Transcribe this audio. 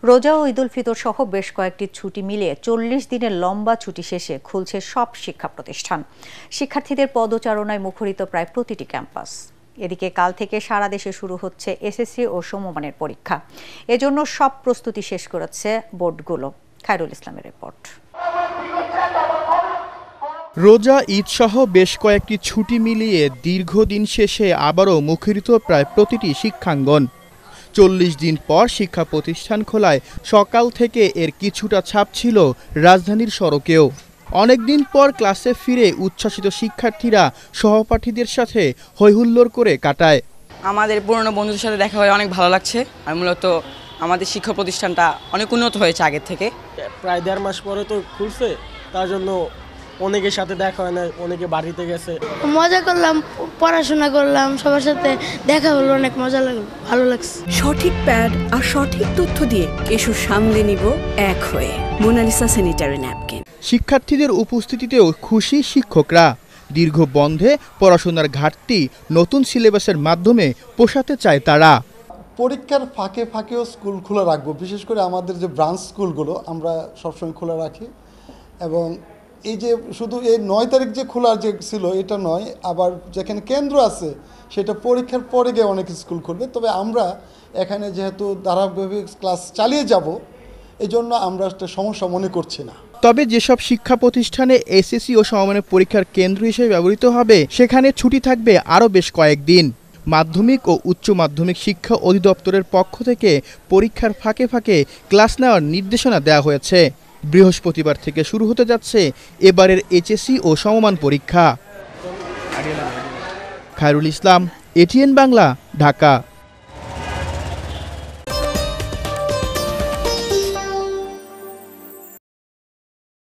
রোজা ও ঈদুল ফিতর সহ বেশ কয়েকটি ছুটি মিলিয়ে 40 দিনের লম্বা ছুটি শেষে খুলছে সব শিক্ষা প্রতিষ্ঠান। শিক্ষার্থীদের পদচারণায় মুখরিত প্রায় প্রতিটি ক্যাম্পাস। এদিকে কাল থেকে সারা দেশে শুরু হচ্ছে এসএসসি ও সমমানের পরীক্ষা। এজন্য সব প্রস্তুতি শেষ করেছে বোর্ডগুলো। খায়রুল ইসলামের রিপোর্ট। রোজা ঈদ সহ বেশ কয়েকটি ছুটি মিলিয়ে দীর্ঘদিন শেষে আবারও মুখরিত প্রায় প্রতিটি শিক্ষাঙ্গন। 40 দিন পর শিক্ষা প্রতিষ্ঠান খোলায় সকাল থেকে এর কিছুটা ছাপ ছিল রাজধানীর সড়কেও। অনেকদিন পর ক্লাসে ফিরে উচ্ছ্বাসিত শিক্ষার্থীরা সহপাঠীদের সাথে হৈহুল্লোড় করে কাটায়। আমাদের পুরনো বন্ধুদের সাথে দেখা হয়ে অনেক ভালো লাগছে। আর মূলত আমাদের শিক্ষা প্রতিষ্ঠানটা অনেক উন্নত হয়েছে আগের থেকে। প্রায় 1.5 মাস পরে তো খুলছে, তার জন্য অনেকের সাথে দেখা হয় না, অনেকে বাড়িতে গেছে। মজা করলাম, পড়াশোনা করলাম, সবার সাথে দেখা হলো, অনেক মজা লাগলো, ভালো লাগছে। সঠিক প্যাড আর সঠিক তথ্য দিয়ে এসব সামলে নিব এক হয়ে। Monalisa sanitary napkin. শিক্ষার্থীদের উপস্থিতিতেও খুশি শিক্ষকরা। দীর্ঘ বন্ধে পড়াশোনার ঘাটতি নতুন সিলেবাসের মাধ্যমে পোষাতে চায় তারা। পরীক্ষার ফাঁকে ফাঁকেও স্কুল খোলা রাখবো, বিশেষ করে আমাদের যে ব্রাঞ্চ স্কুলগুলো আমরা সবসময় খোলা রাখি। এবং এই যে শুধু এই 9 তারিখ যে খোলা যে ছিল এটা নয়, আবার যেখানে কেন্দ্র আছে সেটা পরীক্ষার পরে গিয়ে অনেক স্কুল খুলবে। তবে আমরা এখানে যেহেতু ধারাবাহিক ক্লাস চালিয়ে যাব, এই জন্য আমরা একটা সমস্যা মনে করছি না। তবে যেসব শিক্ষা প্রতিষ্ঠানে এসএসসি ও সমমানের পরীক্ষার কেন্দ্র হিসেবে ব্যবহৃত হবে সেখানে ছুটি থাকবে আরও বেশ কয়েকদিন। মাধ্যমিক ও উচ্চ মাধ্যমিক শিক্ষা অধিদপ্তরের পক্ষ থেকে পরীক্ষার ফাঁকে ফাঁকে ক্লাস নেওয়ার নির্দেশনা দেওয়া হয়েছে। বৃহস্পতিবার থেকে শুরু হতে যাচ্ছে এবারের এইচএসসি ও সমমান পরীক্ষা। খায়রুল ইসলাম, এটিএন বাংলা, ঢাকা।